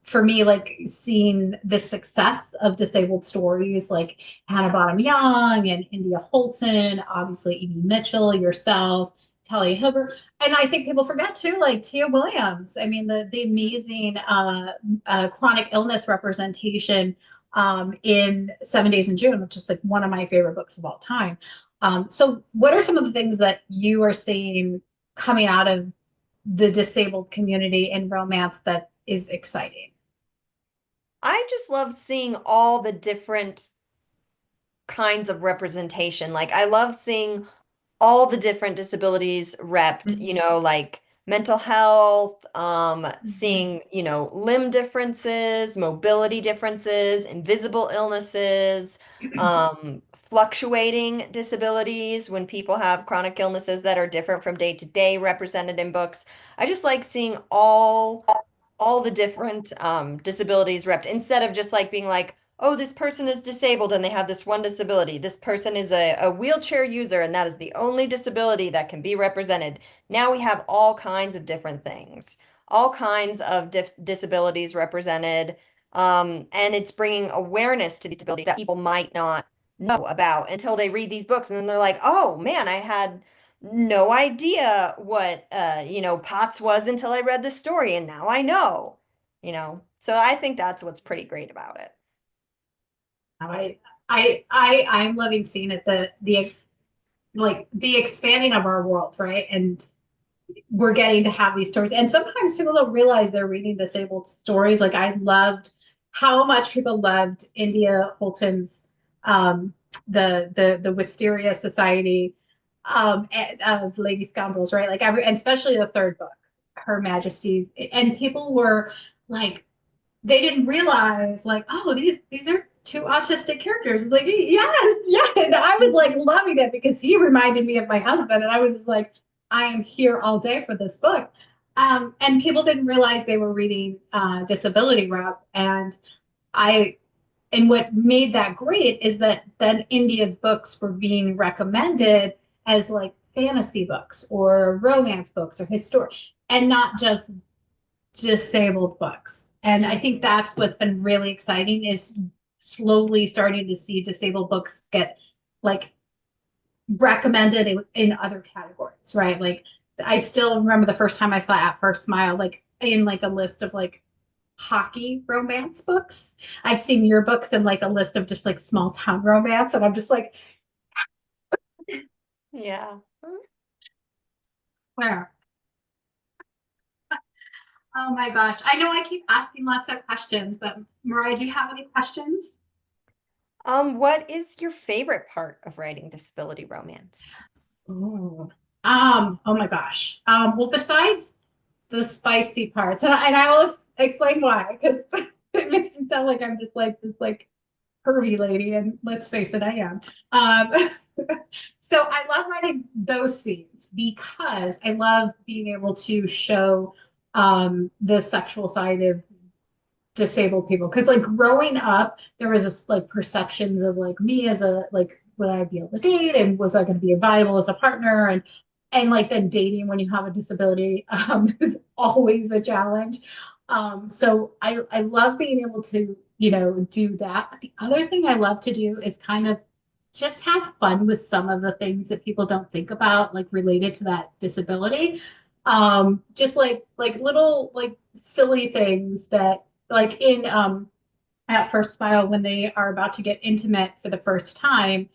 Speaker 2: For me, like seeing the success of disabled stories like Hannah Bottom Young and India Holton, obviously Evie Mitchell, yourself, Talia Hibbert, and I think people forget too, like Tia Williams. I mean, the amazing chronic illness representation in 7 Days in June, which is like one of my favorite books of all time. So, what are some of the things that you are seeing coming out of the disabled community in romance that is exciting?
Speaker 3: I just love seeing all the different kinds of representation. Like I love seeing all the different disabilities repped,
Speaker 2: Mhm.
Speaker 3: like mental health,
Speaker 2: Mhm.
Speaker 3: seeing, limb differences, mobility differences, invisible illnesses, fluctuating disabilities when people have chronic illnesses that are different from day to day represented in books. I just like seeing all the different disabilities repped instead of just like being like, oh, this person is disabled and they have this one disability. This person is a wheelchair user and that is the only disability that can be represented. Now we have all kinds of different things, all kinds of disabilities represented. And it's bringing awareness to these disabilities that people might not know about until they read these books and then they're like, oh man, I had no idea what POTS was until I read the story and now I know. So I think that's what's pretty great about it.
Speaker 2: I I'm loving seeing it the like the expanding of our world, right? And we're getting to have these stories. And sometimes people don't realize they're reading disabled stories. Like I loved how much people loved India Holton's the Wisteria Society of Lady Scoundrels, right? Like every and especially the third book, Her Majesty's, and people were like they didn't realize like, oh, these are two autistic characters. It's like, yes, yeah. And I was like loving it because he reminded me of my husband. And I was just like, I am here all day for this book. And people didn't realize they were reading disability rep. I and what made that great is that then India's books were being recommended as like fantasy books or romance books or historic and not just disabled books. And I think that's what's been really exciting is slowly starting to see disabled books get like recommended in other categories, right? Like I still remember the first time I saw At First Smile, like in like a list of like hockey romance books. I've seen your books in like a list of just like small town romance, and I'm just like,
Speaker 3: Yeah.
Speaker 2: where? Oh my gosh. I know I keep asking lots of questions, but Mariah, do you have any questions?
Speaker 3: What is your favorite part of writing disability romance?
Speaker 2: Oh, oh my gosh. Well, besides the spicy parts, and I will explain why, because it makes it sound like I'm just like this like curvy lady, and let's face it, I am. Um, so I love writing those scenes because I love being able to show the sexual side of disabled people. Because like growing up, there was this like perceptions of like me as a like would I be able to date and was I going to be viable as a partner and like then dating when you have a disability is always a challenge. So I love being able to do that. But the other thing I love to do is kind of just have fun with some of the things that people don't think about, like related to that disability. Just like little like silly things that like in at First Smile when they are about to get intimate for the first time,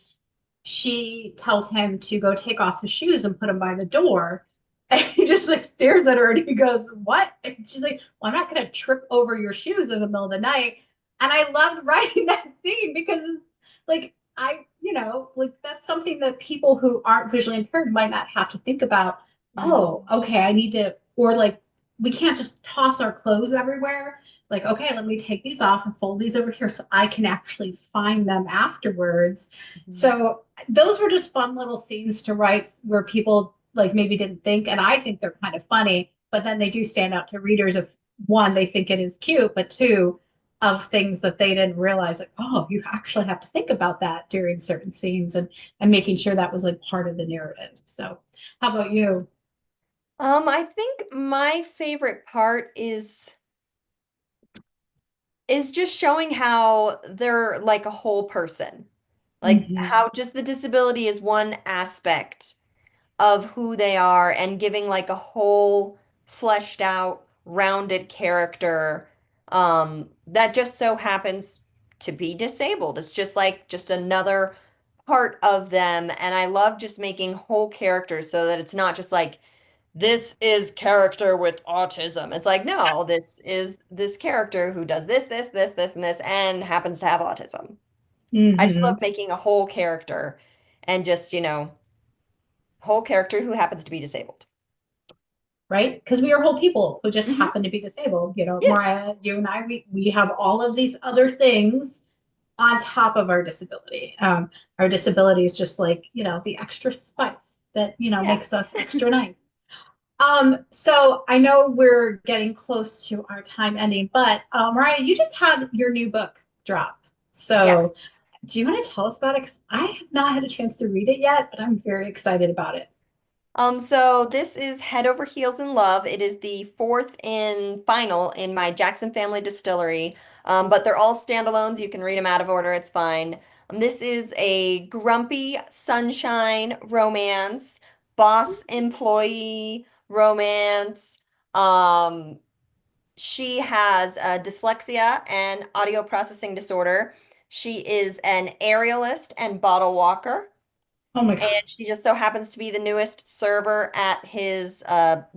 Speaker 2: she tells him to go take off his shoes and put them by the door. And he just like stares at her and he goes, "What?" And she's like, "Well, I'm not going to trip over your shoes in the middle of the night." And I loved writing that scene because like like that's something that people who aren't visually impaired might not have to think about. Oh, okay, I need to, or like we can't just toss our clothes everywhere. Like, okay, let me take these off and fold these over here so I can actually find them afterwards.
Speaker 3: Mhm.
Speaker 2: So those were just fun little scenes to write where people like maybe didn't think, and I think they're kind of funny, but then they do stand out to readers if one, they think it is cute, but two, of things that they didn't realize, like, oh, you actually have to think about that during certain scenes and making sure that was like part of the narrative. So how about you?
Speaker 3: I think my favorite part is just showing how they're like a whole person. Like
Speaker 2: Mhm.
Speaker 3: how just the disability is one aspect of who they are and giving like a whole fleshed out, rounded character that just so happens to be disabled. It's just like just another part of them. And I love just making whole characters so that it's not just like this is character with autism. It's like, no, this is this character who does this, and this, and happens to have autism. I just love
Speaker 2: Hmm.
Speaker 3: making a whole character and just, whole character who happens to be disabled.
Speaker 2: Right? Because we are whole people who just
Speaker 3: Hmm.
Speaker 2: happen to be disabled.
Speaker 3: Yeah.
Speaker 2: Mariah, you and I, we have all of these other things on top of our disability. Our disability is just like, the extra spice that,
Speaker 3: Yeah.
Speaker 2: makes us extra nice. So I know we're getting close to our time ending, but Mariah, you just had your new book drop.
Speaker 3: Yes.
Speaker 2: So do you want to tell us about it? Because I have not had a chance to read it yet, but I'm very excited about it.
Speaker 3: So this is Head Over Heels in Love. It is the fourth and final in my Jackson Family Distillery. But they're all standalones. You can read them out of order, it's fine. This is a grumpy sunshine romance, boss employee romance. Um, she has dyslexia and audio processing disorder. She is an aerialist and bottle walker.
Speaker 2: Oh my
Speaker 3: And
Speaker 2: God.
Speaker 3: she just so happens to be the newest server at his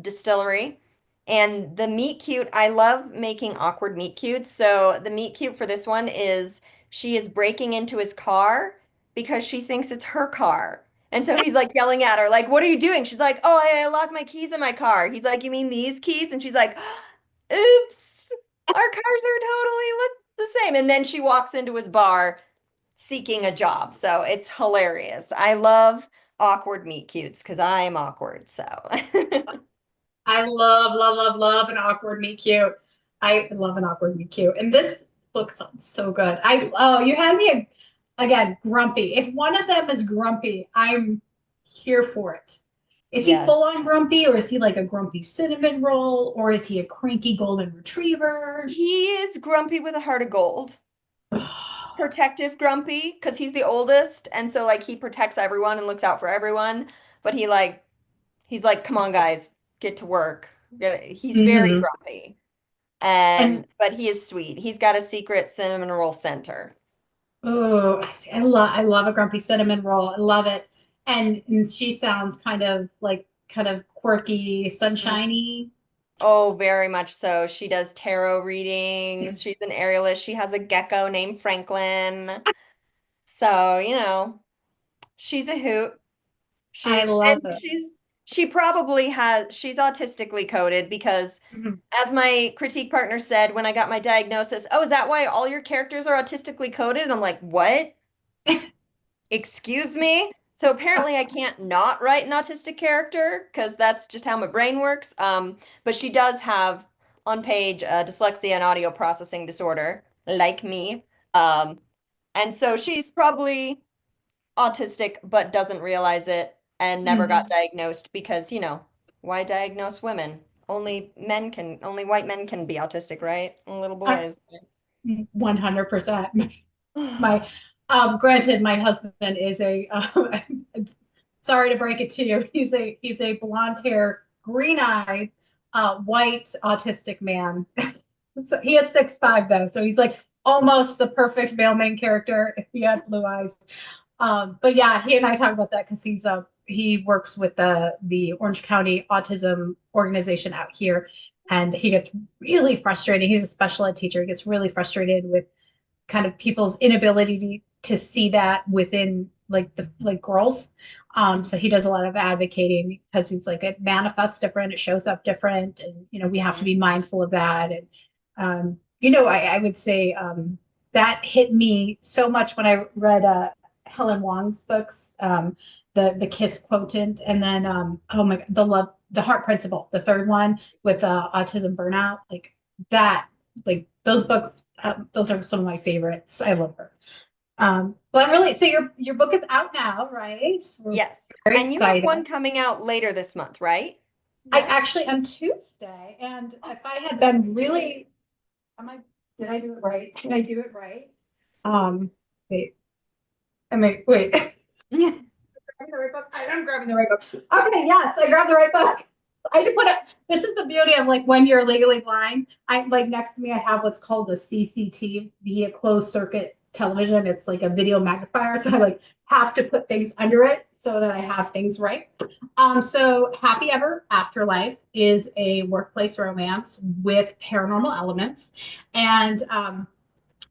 Speaker 3: distillery. And the meet cute, I love making awkward meet cutes. So the meet cute for this one is she is breaking into his car because she thinks it's her car. And so he's like yelling at her, like, "What are you doing?" She's like, "Oh, I locked my keys in my car." He's like, "You mean these keys?" And she's like, "Oops, our cars are totally look the same." And then she walks into his bar seeking a job. So it's hilarious. I love awkward meet cutes because I am awkward. So
Speaker 2: I love, love, love, love an awkward meet cute. I love an awkward meet cute. And this book sounds so good. You had me again, grumpy. If one of them is grumpy, I'm here for it. Is he
Speaker 3: yes,
Speaker 2: full on grumpy or is he like a grumpy cinnamon roll or is he a cranky golden retriever?
Speaker 3: he is grumpy with a heart of gold. Protective grumpy because he's the oldest. And so like he protects everyone and looks out for everyone. But he's like, come on, guys, get to work. He's very
Speaker 2: Hmm.
Speaker 3: grumpy.
Speaker 2: And
Speaker 3: But he is sweet. He's got a secret cinnamon roll center.
Speaker 2: oh, I love a grumpy cinnamon roll. I love it. And she sounds kind of quirky, sunshiny.
Speaker 3: Oh, very much so. She does tarot readings. She's an aerialist. She has a gecko named Franklin. So, she's a hoot.
Speaker 2: I love it.
Speaker 3: She's autistically coded because
Speaker 2: Mhm.
Speaker 3: as my critique partner said when I got my diagnosis, "Oh, is that why all your characters are autistically coded?" And I'm like, "What? Excuse me?" So apparently I can't not write an autistic character because that's just how my brain works. But she does have on page dyslexia and audio processing disorder, like me. Um, and so she's probably autistic but doesn't realize it and never got
Speaker 2: Mhm.
Speaker 3: diagnosed because, why diagnose women? Only white men can be autistic, right? And little
Speaker 2: I,
Speaker 3: boys.
Speaker 2: 100%. My granted, my husband is a sorry to break it to you. He's a blonde hair, green eyed, white autistic man. So he is 6'5" though, so he's like almost the perfect male main character if he had blue eyes. But yeah, he and I talk about that because he works with the Orange County Autism Organization out here, and he gets really frustrated. He's a special ed teacher. He gets really frustrated with kind of people's inability to see that within like girls. So he does a lot of advocating because he's like it manifests different, it shows up different, and we have to be mindful of that. And I would say that hit me so much when I read Helen Wong's books, the Kiss Quotient, and then oh my the Heart Principle, the third one with autism burnout, like that, like those books, those are some of my favorites. I love her. But really, so your book is out now, right? We're
Speaker 3: Yes.
Speaker 2: very
Speaker 3: And you have
Speaker 2: excited.
Speaker 3: one coming out later this month, right?
Speaker 2: I
Speaker 3: Yes.
Speaker 2: actually on Tuesday, and if I had been really, did I do it right? Did I do it right? Wait, wait. Grabbing the right book. I am grabbing the right book. Okay, yes, I grabbed the right book. I had to put it. This is the beauty of like when you're legally blind. I like next to me, I have what's called a CCTV, a closed circuit television. It's like a video magnifier, so I like have to put things under it so that I have things right. So Happy Ever Afterlife is a workplace romance with paranormal elements, and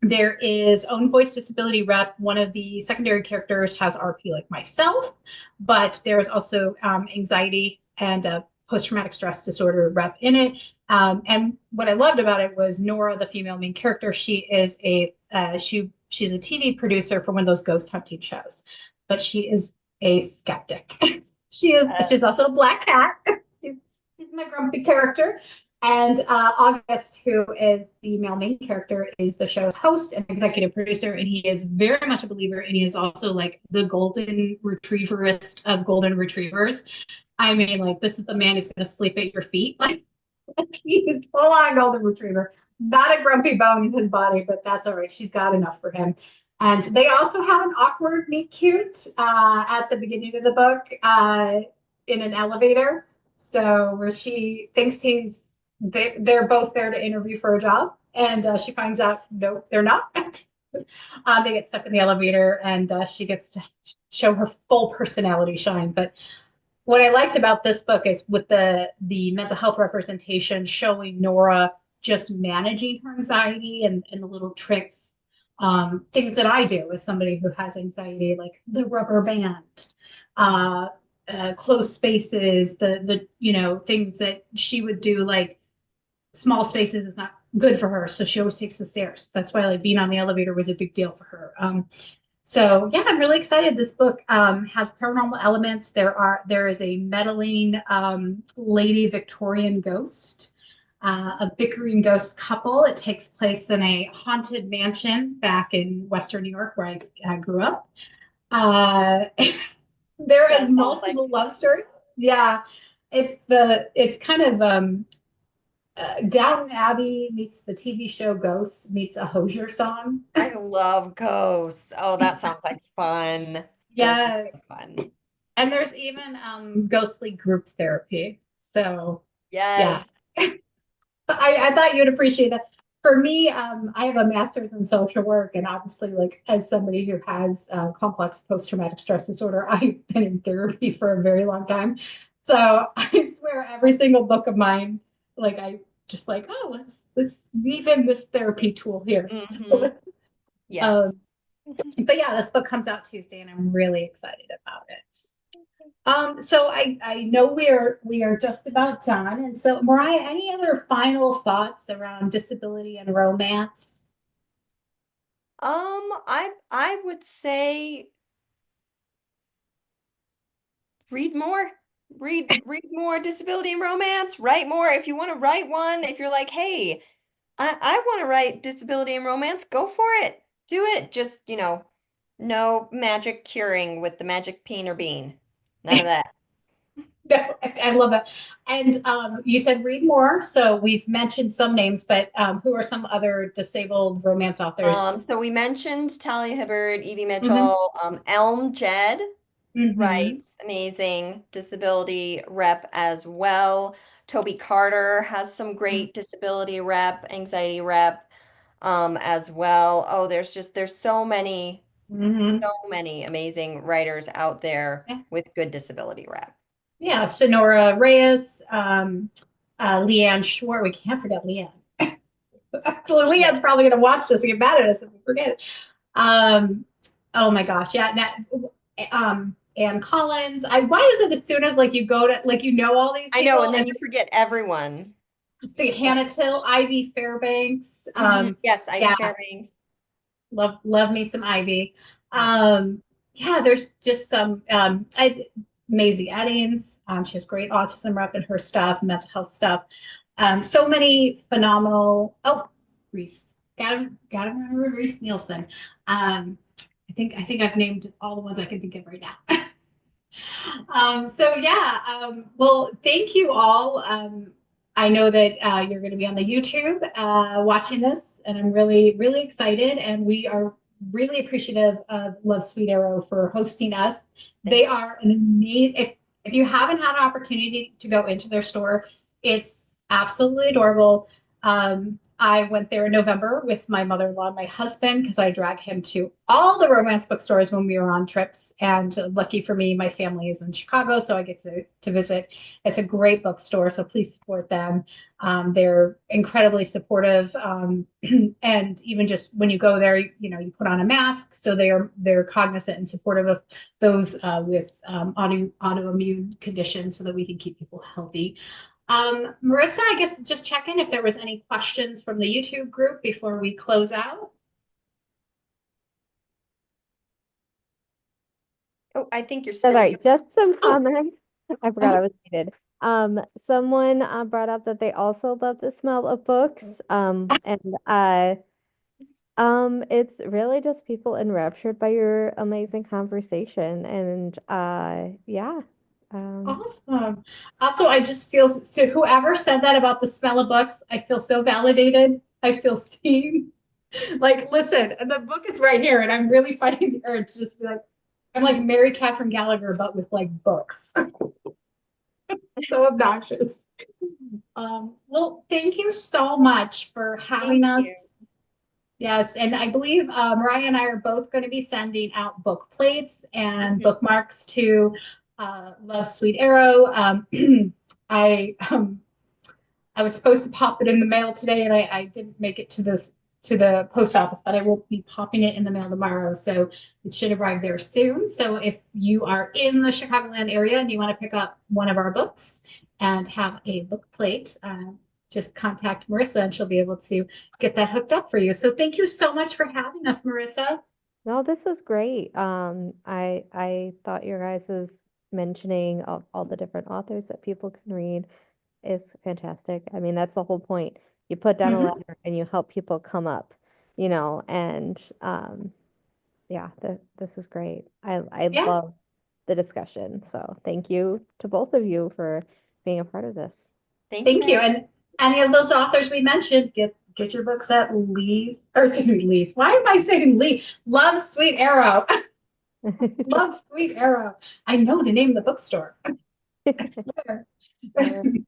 Speaker 2: there is own voice disability rep. One of the secondary characters has RP like myself, but there's also anxiety and post-traumatic stress disorder rep in it. And what I loved about it was Nora, the female main character. She is she's a TV producer for one of those ghost hunting shows, but she is a skeptic. She's also a black cat. She's my grumpy character. And August, who is the male main character, is the show's host and executive producer, and he is very much a believer, and he is also like the golden retrieverist of golden retrievers. I mean, like this is the man who's going to sleep at your feet. Like he's full on golden retriever, not a grumpy bone in his body, but that's all right. She's got enough for him. And they also have an awkward meet cute at the beginning of the book in an elevator. So where she thinks they're both there to interview for a job, and she finds out nope, they're not. They get stuck in the elevator, and she gets to show her full personality shine. But what I liked about this book is with the mental health representation showing Nora just managing her anxiety and the little tricks, things that I do as somebody who has anxiety, like the rubber band, closed spaces, the things that she would do, like small spaces is not good for her, so she always takes the stairs. That's why like being on the elevator was a big deal for her. So yeah, I'm really excited. This book has paranormal elements. There is a meddling lady Victorian ghost, a bickering ghost couple. It takes place in a haunted mansion back in Western New York, where I grew up. There is multiple love stories. Yeah, it's kind of Downton Abbey meets the TV show Ghosts meets a Hosier song.
Speaker 3: I love ghosts. Oh, that sounds like fun.
Speaker 2: Yes.
Speaker 3: Ghosts is so fun.
Speaker 2: And there's even ghostly group therapy. So
Speaker 3: yes.
Speaker 2: Yeah. I thought you'd appreciate that. For me, I have a master's in social work, and obviously, like as somebody who has complex post-traumatic stress disorder, I've been in therapy for a very long time. So I swear, every single book of mine, like I just like, oh, let's weave in this therapy tool here.
Speaker 3: Mm-hmm. Yes.
Speaker 2: But yeah, this book comes out Tuesday, and I'm really excited about it. So I know we are just about done. And so Mariah, any other final thoughts around disability and romance?
Speaker 3: I would say read more. Read more disability and romance. Write more. If you want to write one, if you're like, hey, I want to write disability and romance, go for it. Do it. Just, no magic curing with the magic peen or bean. None of that.
Speaker 2: No, I love that. And you said read more. So we've mentioned some names, but who are some other disabled romance authors?
Speaker 3: So we mentioned Talia Hibbert, Evie
Speaker 2: Hmm.
Speaker 3: Mitchell, Elm Jed
Speaker 2: Hmm.
Speaker 3: writes amazing disability rep as well. Toby Carter has some great disability rep, anxiety rep as well. Oh, there's
Speaker 2: Hmm.
Speaker 3: so many amazing writers out there with good disability rep.
Speaker 2: Yeah, Sonora Reyes, Leanne Schwartz. We can't forget Leanne.
Speaker 3: Yeah.
Speaker 2: Leanne's probably going to watch this and get mad at us if we forget it. Um, oh my gosh, yeah. Anne Collins. Why is it as soon as like you go to like all these
Speaker 3: I know,
Speaker 2: people
Speaker 3: and then
Speaker 2: and
Speaker 3: you forget everyone.
Speaker 2: see
Speaker 3: So,
Speaker 2: Hannah Till, Ivy Fairbanks.
Speaker 3: yes, Ivy
Speaker 2: Yeah,
Speaker 3: Fairbanks.
Speaker 2: love me some Ivy. Yeah, there's just some Maisie Eddings. She has great autism rep in her stuff, mental health stuff. So many phenomenal. Oh, Reese, gotta remember Reese Nielsen. I think I've named all the ones I can think of right now. So yeah, well, thank you all. I know that you're going to be on the YouTube watching this, and I'm really, really excited. And we are really appreciative of Love Sweet Arrow for hosting us. They
Speaker 3: Thank you.
Speaker 2: are an amazing. If you haven't had an opportunity to go into their store, it's absolutely adorable. I went there in November with my mother-in-law and my husband because I drag him to all the romance bookstores when we were on trips. And lucky for me, my family is in Chicago, so I get to visit. It's a great bookstore, so please support them. They're incredibly supportive, and even just when you go there, you put on a mask, so they're cognizant and supportive of those with autoimmune conditions, so that we can keep people healthy. Marissa, I guess just check in if there was any questions from the YouTube group before we close out.
Speaker 3: Oh, I think you're
Speaker 1: That's
Speaker 3: still
Speaker 1: all right.
Speaker 3: muted.
Speaker 1: Just some
Speaker 2: Oh,
Speaker 1: comments. I forgot
Speaker 2: uh-huh.
Speaker 1: I was muted. Someone brought up that they also love the smell of books. It's really just people enraptured by your amazing conversation. And yeah. Um,
Speaker 2: Awesome. Also, I just feel so whoever said that about the smell of books, I feel so validated. I feel seen. Like, listen, the book is right here, and I'm really fighting the urge to just be like, I'm like Mary Catherine Gallagher, but with like books. So obnoxious. Well, thank you so much for
Speaker 3: Thank
Speaker 2: having
Speaker 3: you.
Speaker 2: us. Yes, and I believe Mariah and I are both going to be sending out book plates and
Speaker 3: Mhm.
Speaker 2: bookmarks to Love Sweet Arrow. I um, I was supposed to pop it in the mail today, and I didn't make it to the post office, but I will be popping it in the mail tomorrow, so it should arrive there soon. So if you are in the Chicagoland area and you want to pick up one of our books and have a book plate, just contact Marissa, and she'll be able to get that hooked up for you. So thank you so much for having us, Marissa.
Speaker 1: no, this is great. I thought your guys's mentioning of all the different authors that people can read is fantastic. I mean, that's the whole point. You put down a
Speaker 2: Mhm.
Speaker 1: letter and you help people come up, and yeah, this is great. I
Speaker 2: Yeah,
Speaker 1: love the discussion. So thank you to both of you for being a part of this.
Speaker 3: Thank you for
Speaker 2: thank you.
Speaker 3: having
Speaker 2: And
Speaker 3: us.
Speaker 2: any of those authors we mentioned, get your books at Lee's, or excuse me, Lee's. Why am I saying Lee? Love Sweet Arrow. Love Sweet Arrow. I know the name of the bookstore. I swear.
Speaker 1: All right.